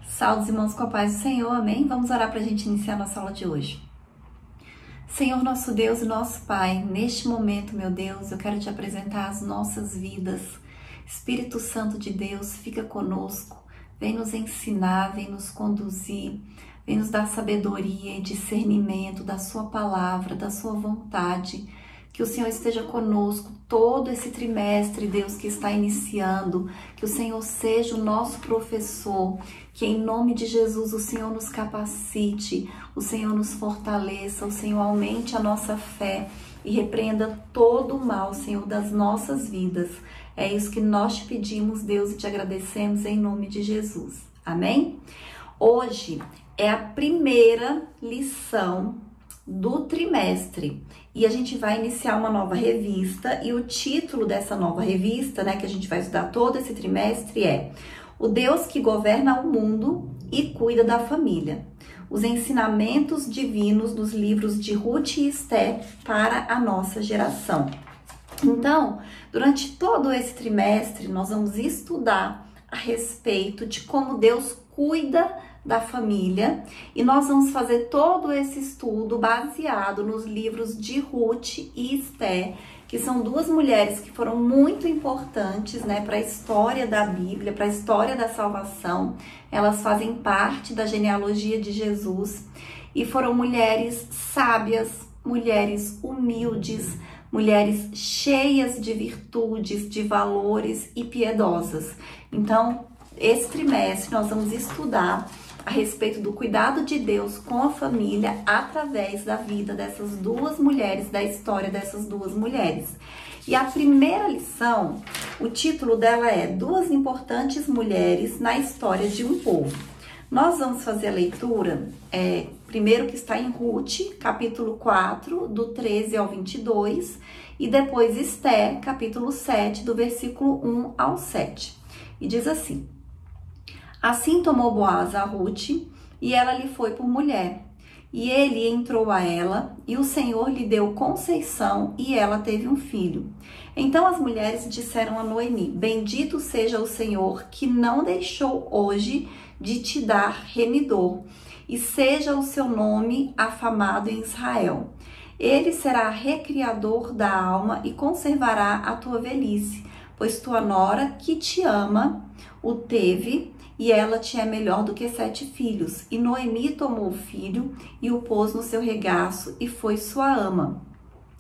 Saúde, irmãos, com a paz do Senhor, amém? Vamos orar para a gente iniciar nossa aula de hoje. Senhor, nosso Deus e nosso Pai, neste momento, meu Deus, eu quero te apresentar as nossas vidas. Espírito Santo de Deus, fica conosco, vem nos ensinar, vem nos conduzir, vem nos dar sabedoria e discernimento da sua palavra, da sua vontade. Que o Senhor esteja conosco todo esse trimestre, Deus, que está iniciando. Que o Senhor seja o nosso professor. Que em nome de Jesus o Senhor nos capacite, o Senhor nos fortaleça, o Senhor aumente a nossa fé e repreenda todo o mal, Senhor, das nossas vidas. É isso que nós te pedimos, Deus, e te agradecemos em nome de Jesus. Amém? Hoje é a primeira lição do trimestre e a gente vai iniciar uma nova revista, e o título dessa nova revista, que a gente vai estudar todo esse trimestre é O Deus que governa o mundo e cuida da família. Os ensinamentos divinos dos livros de Ruth e Esther para a nossa geração. Então, durante todo esse trimestre, nós vamos estudar a respeito de como Deus cuida da família, e nós vamos fazer todo esse estudo baseado nos livros de Ruth e Esther, que são duas mulheres que foram muito importantes, para a história da Bíblia, para a história da salvação. Elas fazem parte da genealogia de Jesus e foram mulheres sábias, mulheres humildes, mulheres cheias de virtudes, de valores e piedosas. Então, esse trimestre nós vamos estudar a respeito do cuidado de Deus com a família através da vida dessas duas mulheres, da história dessas duas mulheres. E a primeira lição, o título dela é Duas Importantes Mulheres na História de um Povo. Nós vamos fazer a leitura, primeiro que está em Ruth, capítulo 4, do 13 ao 22, e depois Esther, capítulo 7, do versículo 1 ao 7. E diz assim: Assim tomou Boaz a Ruth, e ela lhe foi por mulher. E ele entrou a ela, e o Senhor lhe deu conceição, e ela teve um filho. Então as mulheres disseram a Noemi: Bendito seja o Senhor, que não deixou hoje de te dar remidor, e seja o seu nome afamado em Israel. Ele será recriador da alma e conservará a tua velhice, pois tua nora, que te ama, o teve, e ela te é melhor do que 7 filhos. E Noemi tomou o filho e o pôs no seu regaço e foi sua ama.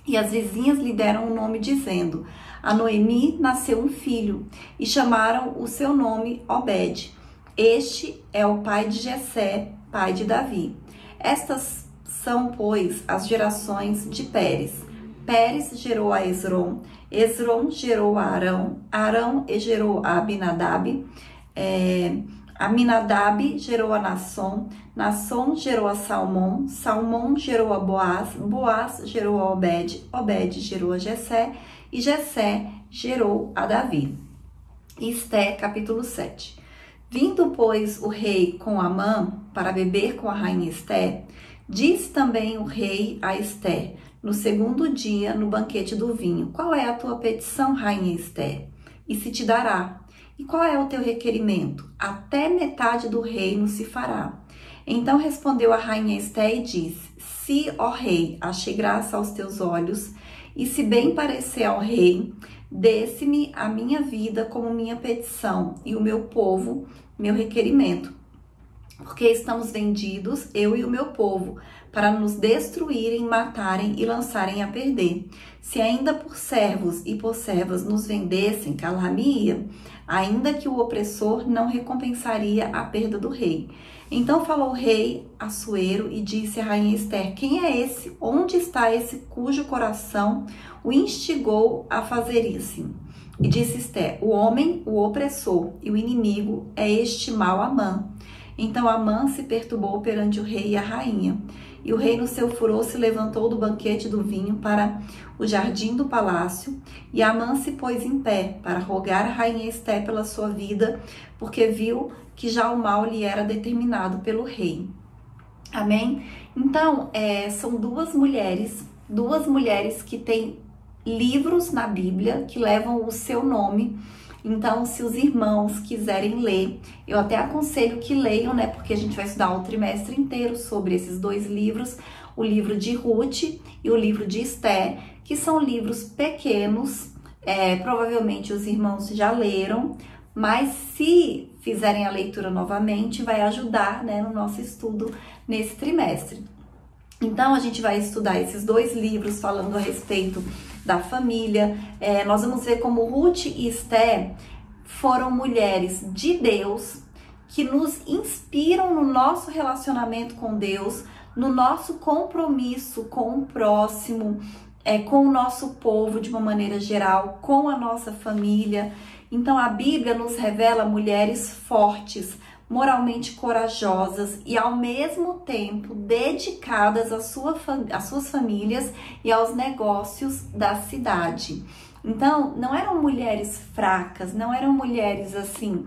E as vizinhas lhe deram um nome dizendo: A Noemi nasceu um filho, e chamaram o seu nome Obed. Este é o pai de Jessé, pai de Davi. Estas são, pois, as gerações de Pérez. Pérez gerou a Esrom, Esrom gerou a Arão, Arão gerou a Aminadab, Aminadab gerou a Nasson, Nasson gerou a Salmão, Salmão gerou a Boaz, Boaz gerou a Obed, Obed gerou a Jessé, e Jessé gerou a Davi. Esther, capítulo 7. Vindo, pois, o rei com Amã para beber com a rainha Esther, diz também o rei a Esther, no segundo dia, no banquete do vinho: Qual é a tua petição, rainha Esther? E se te dará. E qual é o teu requerimento? Até metade do reino se fará. Então respondeu a rainha Esther e disse: Se, ó rei, achei graça aos teus olhos, e se bem parecer ao rei, desse-me a minha vida como minha petição, e o meu povo, meu requerimento. Porque estamos vendidos, eu e o meu povo, para nos destruírem, matarem e lançarem a perder. Se ainda por servos e por servas nos vendessem, calar-me-ia, ainda que o opressor não recompensaria a perda do rei. Então falou o rei Assuero e disse à rainha Esther: Quem é esse? Onde está esse cujo coração o instigou a fazer isso? E disse Esther: O homem, o opressor, e o inimigo é este mau Amã. Então Amã se perturbou perante o rei e a rainha. E o rei, no seu furor, se levantou do banquete do vinho para o jardim do palácio, e Amã se pôs em pé para rogar a rainha Esther pela sua vida, porque viu que já o mal lhe era determinado pelo rei. Amém? Então, são duas mulheres que têm livros na Bíblia que levam o seu nome. Então, se os irmãos quiserem ler, eu até aconselho que leiam, né? Porque a gente vai estudar o trimestre inteiro sobre esses dois livros, o livro de Ruth e o livro de Esther, que são livros pequenos, provavelmente os irmãos já leram, mas se fizerem a leitura novamente, vai ajudar, né, no nosso estudo nesse trimestre. Então, a gente vai estudar esses dois livros falando a respeito da família. Nós vamos ver como Ruth e Esther foram mulheres de Deus que nos inspiram no nosso relacionamento com Deus, no nosso compromisso com o próximo, com o nosso povo de uma maneira geral, com a nossa família. Então, a Bíblia nos revela mulheres fortes, moralmente corajosas e ao mesmo tempo dedicadas às suas famílias e aos negócios da cidade. Então, não eram mulheres fracas, não eram mulheres assim,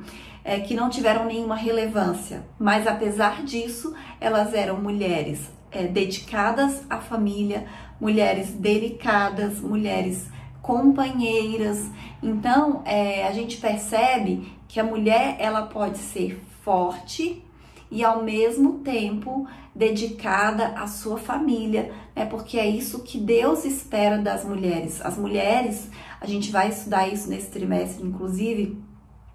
que não tiveram nenhuma relevância, mas apesar disso, elas eram mulheres dedicadas à família, mulheres delicadas, mulheres companheiras. Então, a gente percebe que a mulher, ela pode ser forte e ao mesmo tempo dedicada à sua família, né? Porque é isso que Deus espera das mulheres. As mulheres, a gente vai estudar isso nesse trimestre, inclusive,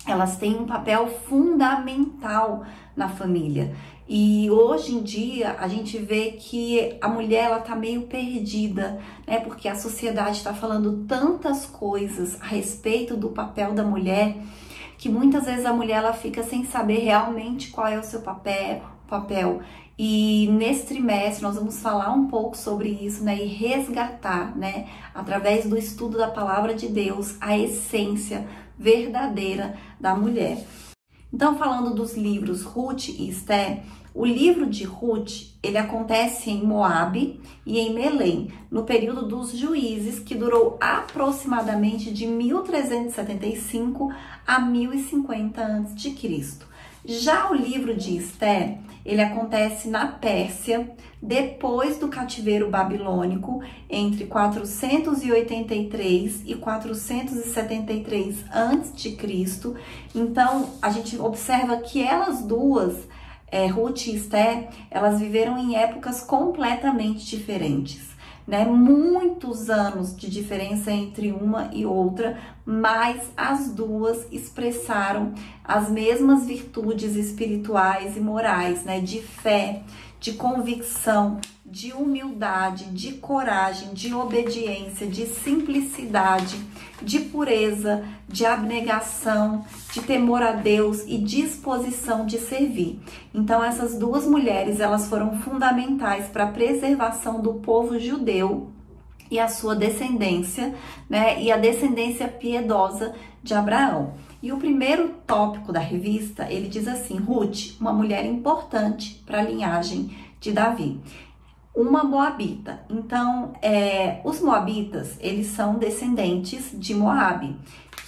elas têm um papel fundamental na família. E hoje em dia a gente vê que a mulher, ela tá meio perdida, né? Porque a sociedade está falando tantas coisas a respeito do papel da mulher, que muitas vezes a mulher, ela fica sem saber realmente qual é o seu papel. E nesse trimestre nós vamos falar um pouco sobre isso, né? E resgatar, né, através do estudo da palavra de Deus, a essência verdadeira da mulher. Então, falando dos livros Ruth e Esther, o livro de Ruth, ele acontece em Moabe e em Belém, no período dos juízes, que durou aproximadamente de 1375 a 1050 a.C. Já o livro de Esther, ele acontece na Pérsia, depois do cativeiro babilônico, entre 483 e 473 a.C. Então, a gente observa que elas duas, Ruth e Esther, elas viveram em épocas completamente diferentes, né? Muitos anos de diferença entre uma e outra, mas as duas expressaram as mesmas virtudes espirituais e morais, né? De fé, de convicção, de humildade, de coragem, de obediência, de simplicidade, de pureza, de abnegação, de temor a Deus e disposição de servir. Então, essas duas mulheres, elas foram fundamentais para a preservação do povo judeu e a sua descendência, né? E a descendência piedosa de Abraão. E o primeiro tópico da revista, ele diz assim: Ruth, uma mulher importante para a linhagem de Davi. Uma moabita. Então, os moabitas, eles são descendentes de Moabe,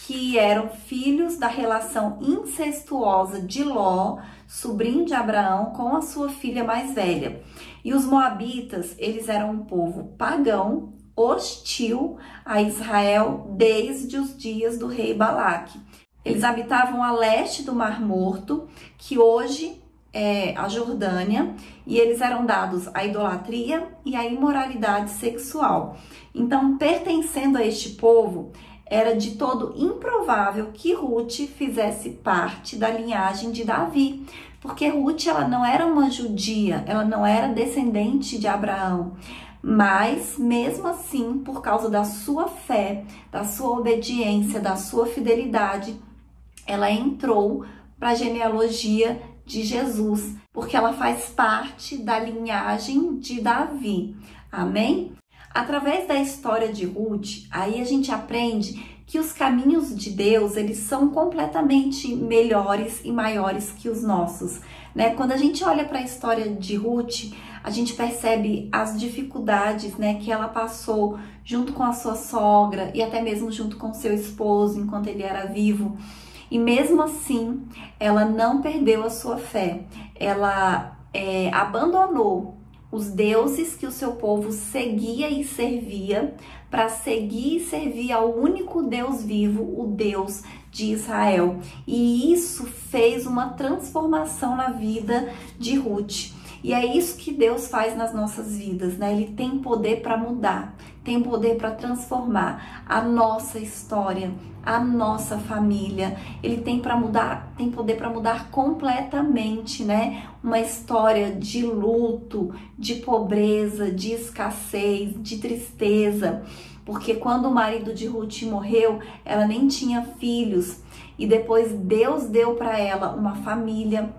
que eram filhos da relação incestuosa de Ló, sobrinho de Abraão, com a sua filha mais velha. E os moabitas, eles eram um povo pagão, hostil a Israel desde os dias do rei Balaque. Eles habitavam a leste do Mar Morto, que hoje é a Jordânia, e eles eram dados à idolatria e à imoralidade sexual. Então, pertencendo a este povo, era de todo improvável que Ruth fizesse parte da linhagem de Davi, porque Ruth, ela não era uma judia, ela não era descendente de Abraão, mas mesmo assim, por causa da sua fé, da sua obediência, da sua fidelidade, ela entrou para a genealogia de Jesus, porque ela faz parte da linhagem de Davi. Amém? Através da história de Ruth, aí a gente aprende que os caminhos de Deus, eles são completamente melhores e maiores que os nossos, né? Quando a gente olha para a história de Ruth, a gente percebe as dificuldades, né, que ela passou junto com a sua sogra e até mesmo junto com seu esposo enquanto ele era vivo. E mesmo assim, ela não perdeu a sua fé. Ela abandonou os deuses que o seu povo seguia e servia para seguir e servir ao único Deus vivo, o Deus de Israel. E isso fez uma transformação na vida de Ruth. E é isso que Deus faz nas nossas vidas, né? Ele tem poder para mudar, tem poder para transformar a nossa história, a nossa família. Ele tem para mudar, tem poder para mudar completamente, né? Uma história de luto, de pobreza, de escassez, de tristeza. Porque quando o marido de Ruth morreu, ela nem tinha filhos. E depois Deus deu para ela uma família,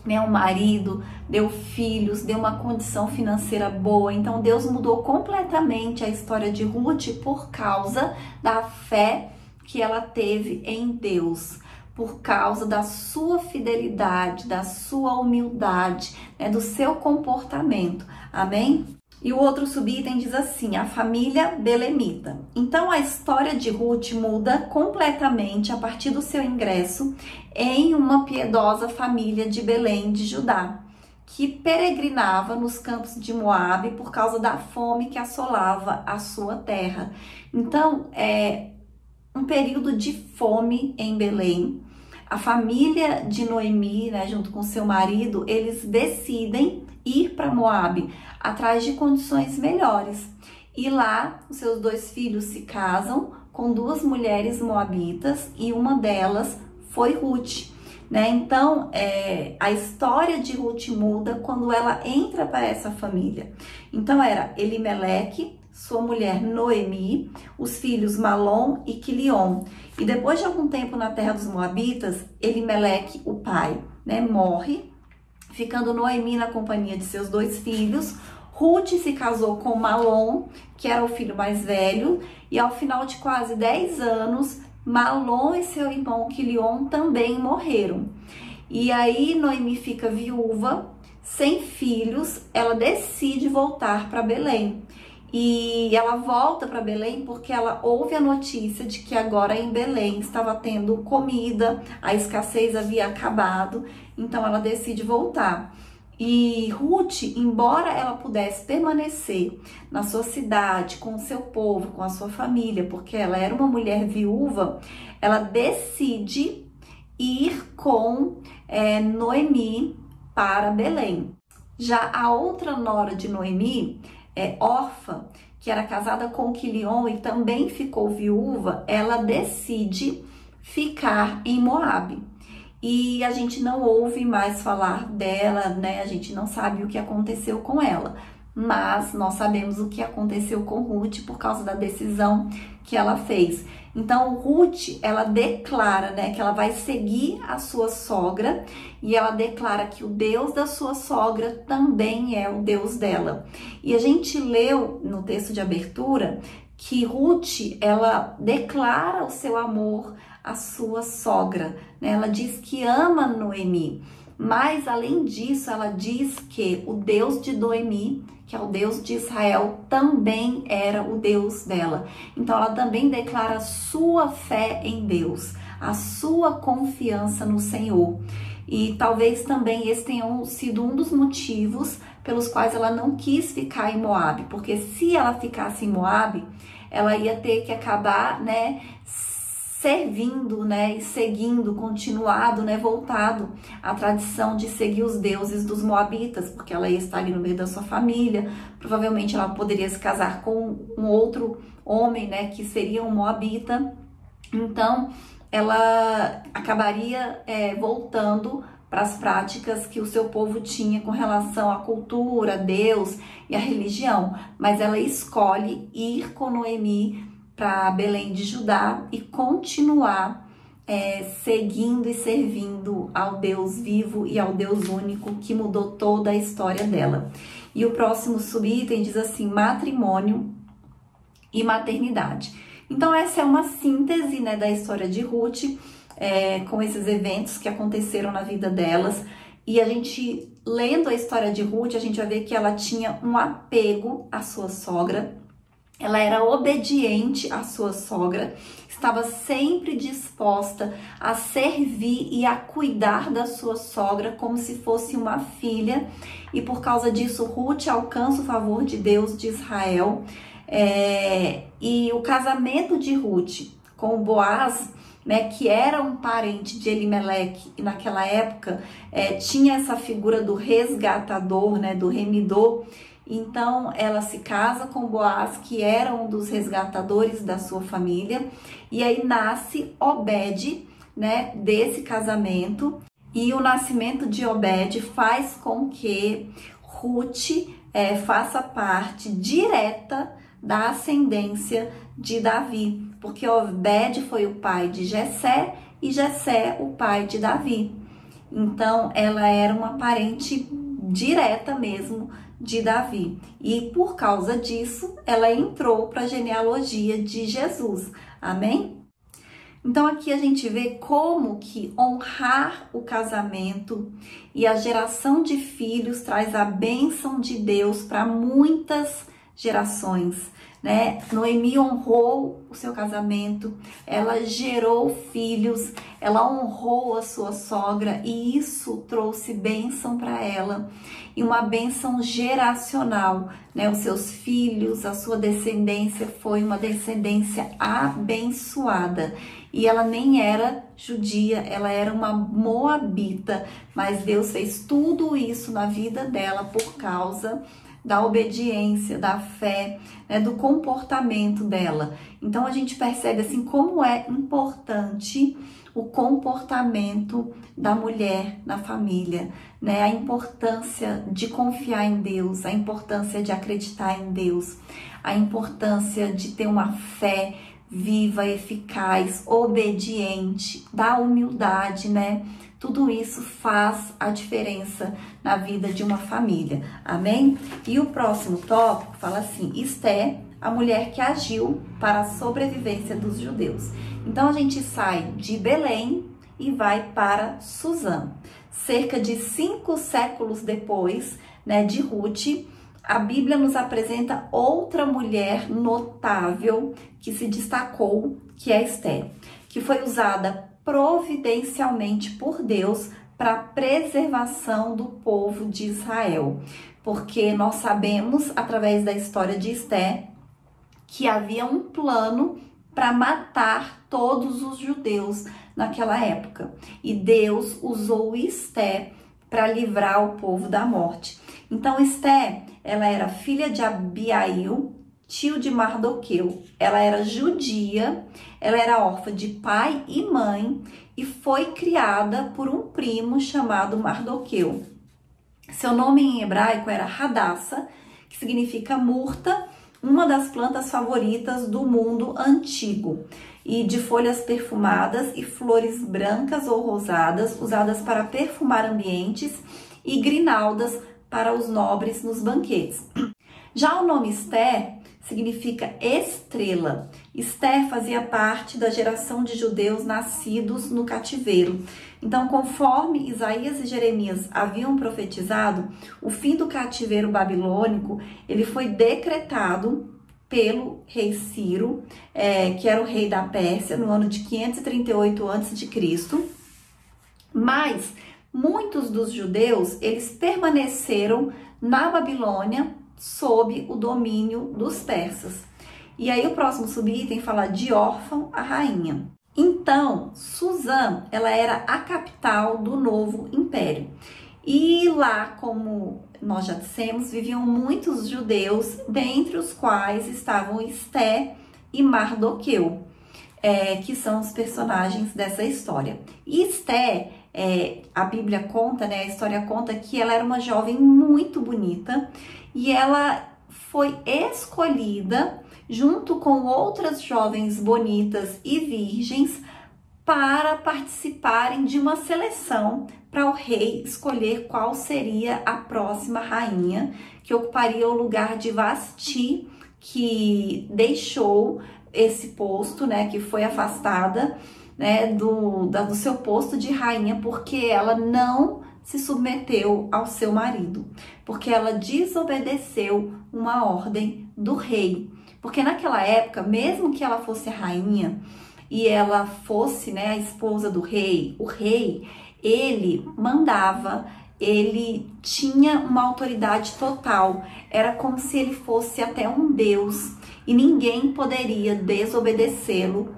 né, um marido, deu filhos, deu uma condição financeira boa. Então Deus mudou completamente a história de Ruth por causa da fé que ela teve em Deus, por causa da sua fidelidade, da sua humildade, né, do seu comportamento. Amém? E o outro subitem diz assim, a família belemita. Então a história de Ruth muda completamente a partir do seu ingresso em uma piedosa família de Belém de Judá, que peregrinava nos campos de Moabe por causa da fome que assolava a sua terra. Então é um período de fome em Belém. A família de Noemi, né, junto com seu marido, eles decidem ir para Moabe atrás de condições melhores. E lá, os seus 2 filhos se casam com 2 mulheres moabitas e uma delas foi Ruth, né? Então, a história de Ruth muda quando ela entra para essa família. Então, era Elimeleque, sua mulher Noemi, os filhos Malom e Quilion. E depois de algum tempo na terra dos moabitas, Elimeleque, o pai, né, morre, ficando Noemi na companhia de seus 2 filhos. Ruth se casou com Malom, que era o filho mais velho, e ao final de quase 10 anos, Malom e seu irmão Quilion também morreram. E aí Noemi fica viúva, sem filhos, ela decide voltar para Belém. E ela volta para Belém porque ela ouve a notícia de que agora em Belém estava tendo comida, a escassez havia acabado, então ela decide voltar. E Ruth, embora ela pudesse permanecer na sua cidade, com o seu povo, com a sua família, porque ela era uma mulher viúva, ela decide ir com Noemi para Belém. Já a outra nora de Noemi, Orfa, que era casada com Quilion e também ficou viúva, ela decide ficar em Moabe. E a gente não ouve mais falar dela, né? A gente não sabe o que aconteceu com ela. Mas nós sabemos o que aconteceu com Ruth por causa da decisão que ela fez. Então, Ruth, ela declara, né, que ela vai seguir a sua sogra e ela declara que o Deus da sua sogra também é o Deus dela. E a gente leu no texto de abertura que Ruth, ela declara o seu amor à sua sogra, né? Ela diz que ama Noemi, mas além disso, ela diz que o Deus de Noemi, que é o Deus de Israel, também era o Deus dela. Então ela também declara a sua fé em Deus, a sua confiança no Senhor. E talvez também esse tenha sido um dos motivos pelos quais ela não quis ficar em Moabe, porque se ela ficasse em Moabe, ela ia ter que acabar, né, servindo, né, e seguindo, continuado, né, voltado à tradição de seguir os deuses dos moabitas, porque ela ia estar ali no meio da sua família, provavelmente ela poderia se casar com um outro homem, né, que seria um moabita, então ela acabaria voltando para as práticas que o seu povo tinha com relação à cultura, a Deus e a religião, mas ela escolhe ir com Noemi para Belém de Judá e continuar seguindo e servindo ao Deus vivo e ao Deus único que mudou toda a história dela. E o próximo subitem diz assim, matrimônio e maternidade. Então essa é uma síntese, né, da história de Ruth, com esses eventos que aconteceram na vida delas. E a gente, lendo a história de Ruth, a gente vai ver que ela tinha um apego à sua sogra. Ela era obediente à sua sogra, estava sempre disposta a servir e a cuidar da sua sogra como se fosse uma filha. E por causa disso, Ruth alcança o favor de Deus de Israel. E o casamento de Ruth com Boaz né, que era um parente de Elimeleque, e naquela época tinha essa figura do resgatador, né, do remidor. Então ela se casa com Boaz, que era um dos resgatadores da sua família, e aí nasce Obed, né, desse casamento. E o nascimento de Obed faz com que Ruth faça parte direta da ascendência de Davi, porque Obed foi o pai de Jessé e Jessé o pai de Davi. Então ela era uma parente direta mesmo de Davi. E por causa disso, ela entrou para a genealogia de Jesus. Amém? Então aqui a gente vê como que honrar o casamento e a geração de filhos traz a bênção de Deus para muitas gerações, né? Noemi honrou o seu casamento, ela gerou filhos, ela honrou a sua sogra e isso trouxe bênção para ela e uma bênção geracional, né? Os seus filhos, a sua descendência foi uma descendência abençoada. E ela nem era judia, ela era uma moabita, mas Deus fez tudo isso na vida dela por causa da obediência, da fé, né, do comportamento dela. Então a gente percebe assim como é importante o comportamento da mulher na família, né? A importância de confiar em Deus, a importância de acreditar em Deus, a importância de ter uma fé viva, eficaz, obediente, da humildade, né? Tudo isso faz a diferença na vida de uma família, amém? E o próximo tópico fala assim, Esté, a mulher que agiu para a sobrevivência dos judeus. Então a gente sai de Belém e vai para Suzã. Cerca de 5 séculos depois, né, de Ruth, a Bíblia nos apresenta outra mulher notável que se destacou, que é Esté, que foi usada providencialmente por Deus para a preservação do povo de Israel. Porque nós sabemos, através da história de Esté, que havia um plano para matar todos os judeus naquela época. E Deus usou Esté para livrar o povo da morte. Então Esté, ela era filha de Abiail, tio de Mardoqueu. Ela era judia, ela era órfã de pai e mãe e foi criada por um primo chamado Mardoqueu. Seu nome em hebraico era Hadassa, que significa murta, uma das plantas favoritas do mundo antigo, e de folhas perfumadas e flores brancas ou rosadas, usadas para perfumar ambientes, e grinaldas para os nobres nos banquetes. Já o nome Esté significa estrela. Esté fazia parte da geração de judeus nascidos no cativeiro. Então, conforme Isaías e Jeremias haviam profetizado, o fim do cativeiro babilônico, ele foi decretado pelo rei Ciro, que era o rei da Pérsia, no ano de 538 a.C. Mas muitos dos judeus, eles permaneceram na Babilônia sob o domínio dos persas. E aí o próximo subitem fala de órfão a rainha. Então, Suzã, ela era a capital do novo império. E lá, como nós já dissemos, viviam muitos judeus, dentre os quais estavam Esté e Mardoqueu, que são os personagens dessa história. E Esté, a Bíblia conta, né, a história conta que ela era uma jovem muito bonita e ela foi escolhida junto com outras jovens bonitas e virgens para participarem de uma seleção para o rei escolher qual seria a próxima rainha que ocuparia o lugar de Vasti, que deixou esse posto, né, que foi afastada, né, do seu posto de rainha porque ela não se submeteu ao seu marido, porque ela desobedeceu uma ordem do rei. Porque naquela época, mesmo que ela fosse rainha e ela fosse, né, a esposa do rei, o rei, ele mandava, ele tinha uma autoridade total, era como se ele fosse até um deus e ninguém poderia desobedecê-lo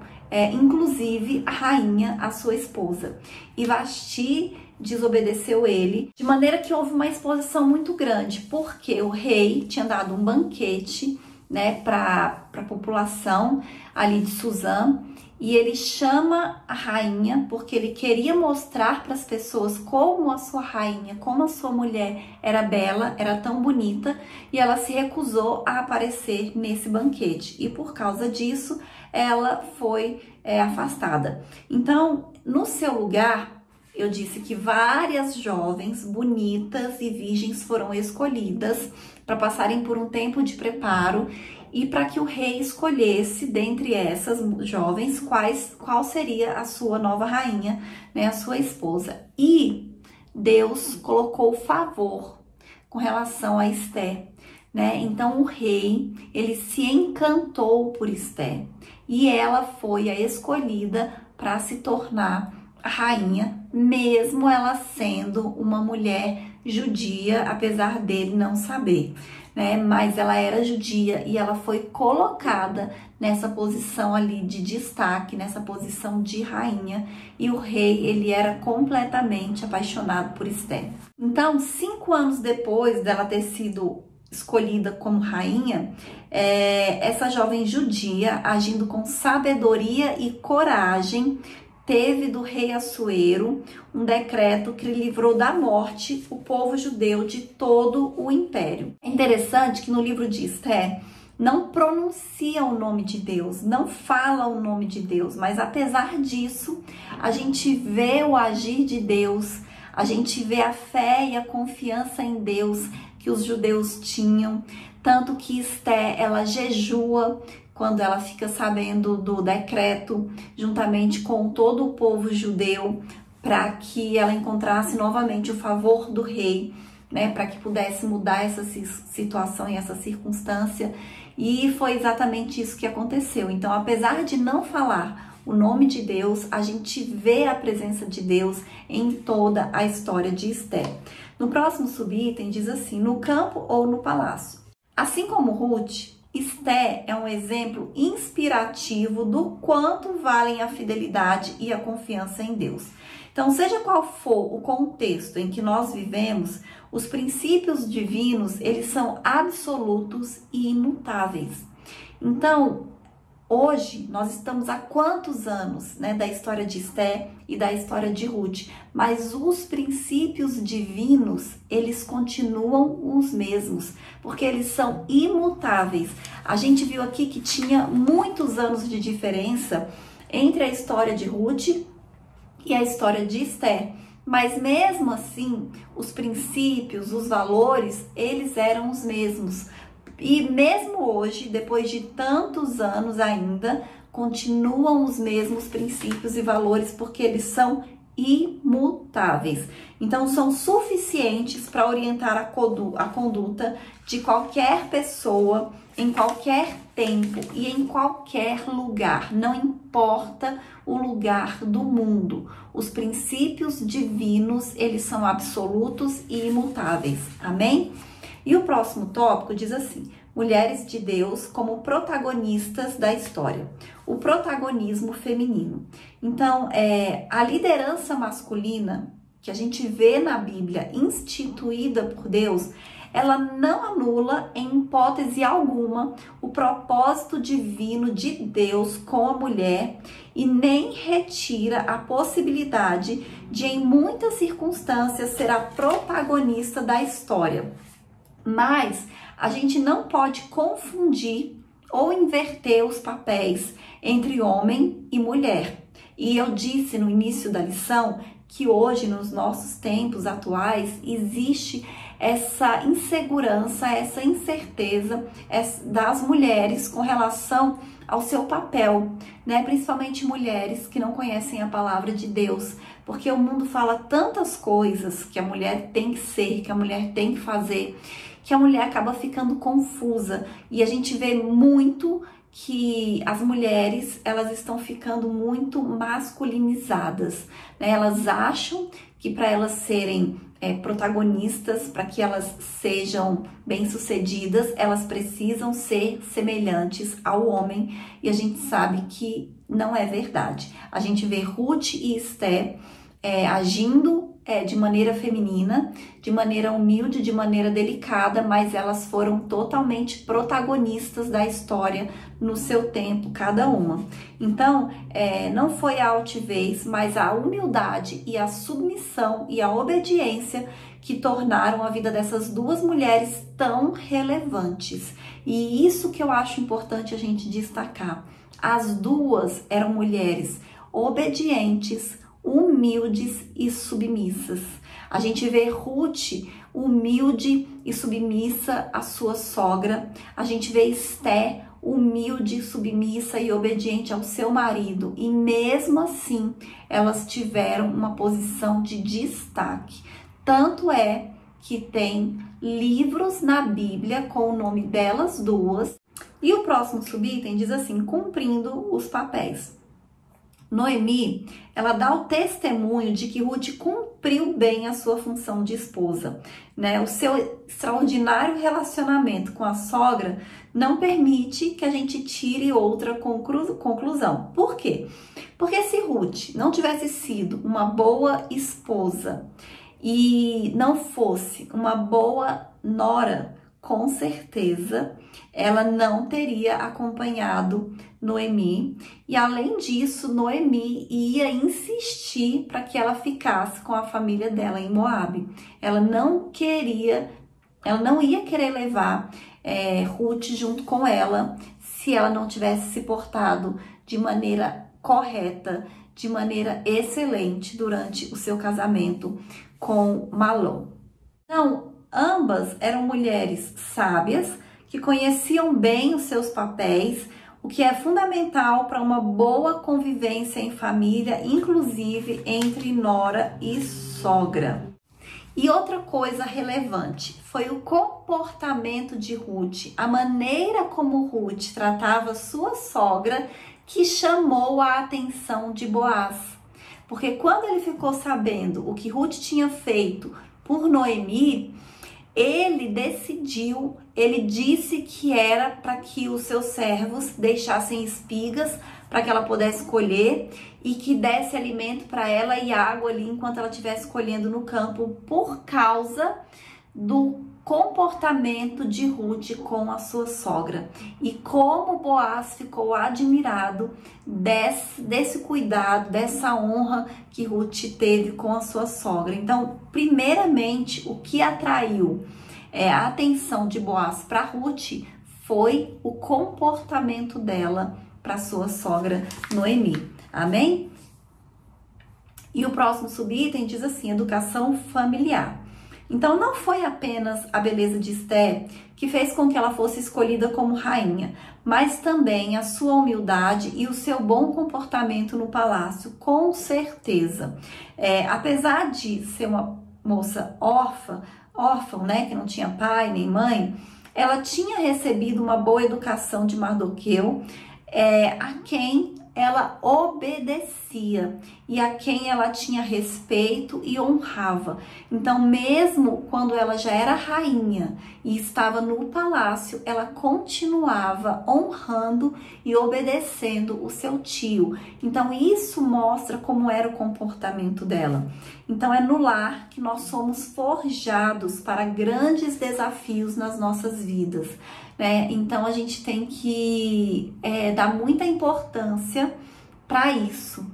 inclusive a rainha, a sua esposa. E Vasti desobedeceu ele, de maneira que houve uma exposição muito grande, porque o rei tinha dado um banquete, né, para a população ali de Suzã, e ele chama a rainha porque ele queria mostrar para as pessoas como a sua rainha, como a sua mulher era bela, era tão bonita, e ela se recusou a aparecer nesse banquete, e por causa disso ela foi afastada. Então, no seu lugar, eu disse que várias jovens bonitas e virgens foram escolhidas para passarem por um tempo de preparo e para que o rei escolhesse dentre essas jovens qual seria a sua nova rainha, né, a sua esposa. E Deus colocou favor com relação a Esté, né? Então o rei, ele se encantou por Esté e ela foi a escolhida para se tornar a rainha, mesmo ela sendo uma mulher judia, apesar dele não saber, né? Mas ela era judia e ela foi colocada nessa posição ali de destaque, nessa posição de rainha, e o rei, ele era completamente apaixonado por Esté. Então, 5 anos depois dela ter sido escolhida como rainha, essa jovem judia, agindo com sabedoria e coragem, teve do rei Assuero um decreto que livrou da morte o povo judeu de todo o império. É interessante que no livro de Esté não pronuncia o nome de Deus, não fala o nome de Deus, mas apesar disso, a gente vê o agir de Deus, a gente vê a fé e a confiança em Deus que os judeus tinham, tanto que Esté, ela jejua quando ela fica sabendo do decreto, juntamente com todo o povo judeu, para que ela encontrasse novamente o favor do rei, né, para que pudesse mudar essa situação e essa circunstância. E foi exatamente isso que aconteceu. Então, apesar de não falar o nome de Deus, a gente vê a presença de Deus em toda a história de Esté. No próximo subitem diz assim: no campo ou no palácio. Assim como Ruth, Esté é um exemplo inspirativo do quanto valem a fidelidade e a confiança em Deus. Então, seja qual for o contexto em que nós vivemos, os princípios divinos, eles são absolutos e imutáveis. Então, hoje, nós estamos há quantos anos, né, da história de Esté e da história de Ruth, mas os princípios divinos, eles continuam os mesmos, porque eles são imutáveis. A gente viu aqui que tinha muitos anos de diferença entre a história de Ruth e a história de Esté, mas mesmo assim, os princípios, os valores, eles eram os mesmos. E mesmo hoje, depois de tantos anos ainda, continuam os mesmos princípios e valores, porque eles são imutáveis. Então, são suficientes para orientar a conduta de qualquer pessoa, em qualquer tempo e em qualquer lugar. Não importa o lugar do mundo. Os princípios divinos, eles são absolutos e imutáveis. Amém? E o próximo tópico diz assim: mulheres de Deus como protagonistas da história. O protagonismo feminino. Então, a liderança masculina que a gente vê na Bíblia instituída por Deus, ela não anula em hipótese alguma o propósito divino de Deus com a mulher e nem retira a possibilidade de, em muitas circunstâncias, ser a protagonista da história. Mas a gente não pode confundir ou inverter os papéis entre homem e mulher. E eu disse no início da lição que hoje, nos nossos tempos atuais, existe essa insegurança, essa incerteza das mulheres com relação ao seu papel, né? Principalmente mulheres que não conhecem a palavra de Deus, porque o mundo fala tantas coisas que a mulher tem que ser, que a mulher tem que fazer, que a mulher acaba ficando confusa. E a gente vê muito que as mulheres, elas estão ficando muito masculinizadas, né? Elas acham que para elas serem protagonistas, para que elas sejam bem-sucedidas, elas precisam ser semelhantes ao homem, e a gente sabe que não é verdade. A gente vê Ruth e Esté agindo de maneira feminina, de maneira humilde, de maneira delicada, mas elas foram totalmente protagonistas da história no seu tempo, cada uma. Então, não foi a altivez, mas a humildade e a submissão e a obediência que tornaram a vida dessas duas mulheres tão relevantes. E isso que eu acho importante a gente destacar. As duas eram mulheres obedientes, humildes e submissas. A gente vê Ruth humilde e submissa à sua sogra. A gente vê Esté humilde, submissa e obediente ao seu marido. E mesmo assim, elas tiveram uma posição de destaque. Tanto é que tem livros na Bíblia com o nome delas duas. E o próximo subitem diz assim, cumprindo os papéis. Noemi, ela dá o testemunho de que Ruth cumpriu bem a sua função de esposa, né? O seu extraordinário relacionamento com a sogra não permite que a gente tire outra conclusão. Por quê? Porque se Ruth não tivesse sido uma boa esposa e não fosse uma boa nora, com certeza ela não teria acompanhado Noemi, e além disso, Noemi ia insistir para que ela ficasse com a família dela em Moabe. Ela não ia querer levar Ruth junto com ela se ela não tivesse se portado de maneira correta, de maneira excelente durante o seu casamento com Malom. Então, ambas eram mulheres sábias que conheciam bem os seus papéis, o que é fundamental para uma boa convivência em família, inclusive entre nora e sogra. E outra coisa relevante foi o comportamento de Ruth, a maneira como Ruth tratava sua sogra, que chamou a atenção de Boaz. Porque quando ele ficou sabendo o que Ruth tinha feito por Noemi, ele disse que era para que os seus servos deixassem espigas para que ela pudesse colher e que desse alimento para ela e água ali enquanto ela estivesse colhendo no campo, por causa do comportamento de Ruth com a sua sogra. E como Boaz ficou admirado desse cuidado, dessa honra que Ruth teve com a sua sogra. Então, primeiramente, o que atraiu a atenção de Boaz para Ruth foi o comportamento dela para sua sogra Noemi. Amém? E o próximo subitem diz assim, educação familiar. Então, não foi apenas a beleza de Esté que fez com que ela fosse escolhida como rainha, mas também a sua humildade e o seu bom comportamento no palácio, com certeza. Apesar de ser uma moça órfã, né, que não tinha pai nem mãe, ela tinha recebido uma boa educação de Mardoqueu, a quem ela obedecia e a quem ela tinha respeito e honrava. Então, mesmo quando ela já era rainha e estava no palácio, ela continuava honrando e obedecendo o seu tio. Então, isso mostra como era o comportamento dela. Então, é no lar que nós somos forjados para grandes desafios nas nossas vidas, né? Então, a gente tem que dar muita importância para isso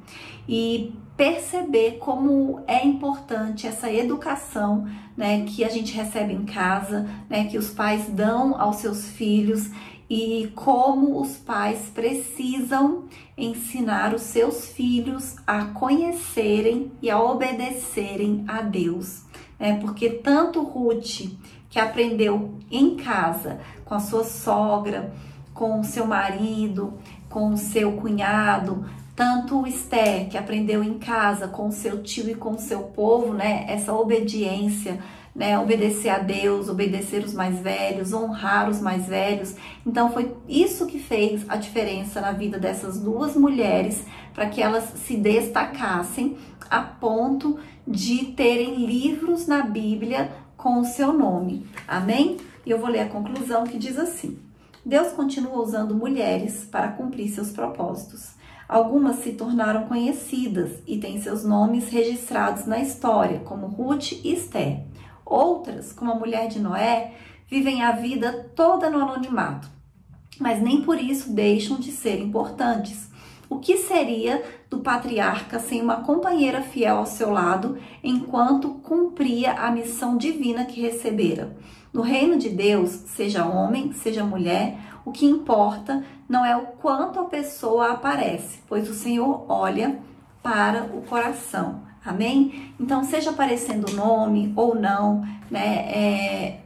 e perceber como é importante essa educação, né, que a gente recebe em casa, né, que os pais dão aos seus filhos, e como os pais precisam ensinar os seus filhos a conhecerem e a obedecerem a Deus, né? Porque tanto Ruth, que aprendeu em casa com a sua sogra, com o seu marido, com o seu cunhado, tanto Esté, que aprendeu em casa com o seu tio e com o seu povo, né? Essa obediência, né? Obedecer a Deus, obedecer os mais velhos, honrar os mais velhos. Então foi isso que fez a diferença na vida dessas duas mulheres, para que elas se destacassem a ponto de terem livros na Bíblia com o seu nome. Amém? E eu vou ler a conclusão, que diz assim: Deus continua usando mulheres para cumprir seus propósitos. Algumas se tornaram conhecidas e têm seus nomes registrados na história, como Ruth e Esther. Outras, como a mulher de Noé, vivem a vida toda no anonimato, mas nem por isso deixam de ser importantes. O que seria do patriarca sem uma companheira fiel ao seu lado enquanto cumpria a missão divina que recebera? No reino de Deus, seja homem, seja mulher, o que importa não é o quanto a pessoa aparece, pois o Senhor olha para o coração. Amém? Então, seja aparecendo nome ou não, né?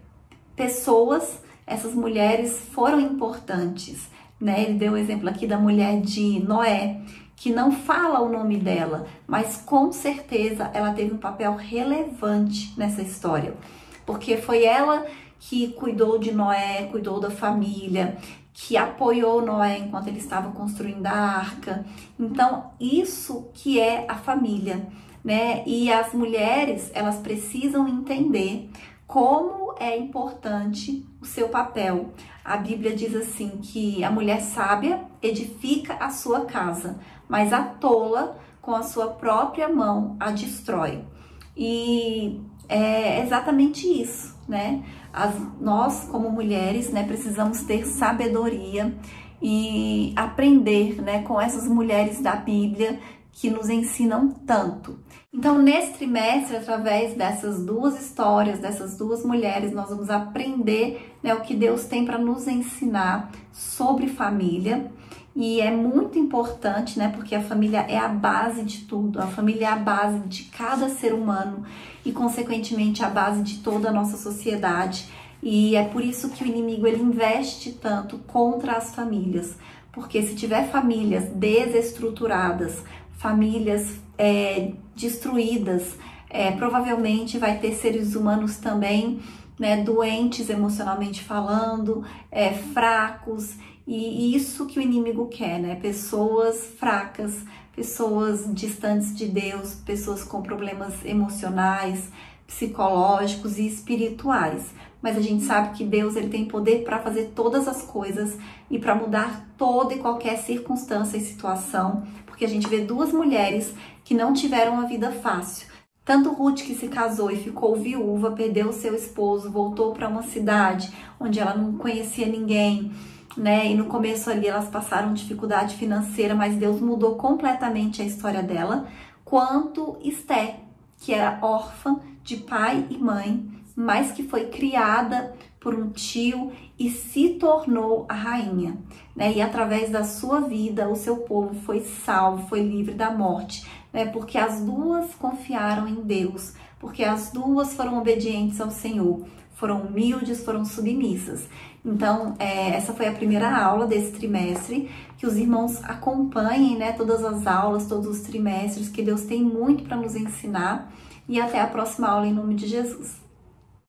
Pessoas, essas mulheres foram importantes, né? Ele deu o exemplo aqui da mulher de Noé, que não fala o nome dela, mas com certeza ela teve um papel relevante nessa história, porque foi ela que cuidou de Noé, cuidou da família, que apoiou Noé enquanto ele estava construindo a arca. Então, isso que é a família, né? E as mulheres, elas precisam entender como é importante o seu papel. A Bíblia diz assim que a mulher sábia edifica a sua casa, mas a tola com a sua própria mão a destrói. E é exatamente isso, né? Nós, como mulheres, né, precisamos ter sabedoria e aprender, né, com essas mulheres da Bíblia que nos ensinam tanto. Então, nesse trimestre, através dessas duas histórias, dessas duas mulheres, nós vamos aprender, né, o que Deus tem para nos ensinar sobre família. E é muito importante, né, porque a família é a base de tudo, a família é a base de cada ser humano e, consequentemente, a base de toda a nossa sociedade. E é por isso que o inimigo ele investe tanto contra as famílias, porque se tiver famílias desestruturadas, famílias destruídas, provavelmente vai ter seres humanos também, né, doentes emocionalmente falando, fracos, e isso que o inimigo quer, né? Pessoas fracas, pessoas distantes de Deus, pessoas com problemas emocionais, psicológicos e espirituais. Mas a gente sabe que Deus ele tem poder para fazer todas as coisas e para mudar toda e qualquer circunstância e situação, porque a gente vê duas mulheres que não tiveram uma vida fácil. Tanto Ruth, que se casou e ficou viúva, perdeu seu esposo, voltou para uma cidade onde ela não conhecia ninguém, né? E no começo ali elas passaram dificuldade financeira, mas Deus mudou completamente a história dela. Quanto Esther, que era órfã de pai e mãe, mas que foi criada por um tio e se tornou a rainha, né? E através da sua vida, o seu povo foi salvo, foi livre da morte, né? Porque as duas confiaram em Deus, porque as duas foram obedientes ao Senhor, foram humildes, foram submissas. Então, essa foi a primeira aula desse trimestre, que os irmãos acompanhem, né, todas as aulas, todos os trimestres, que Deus tem muito para nos ensinar. E até a próxima aula em nome de Jesus.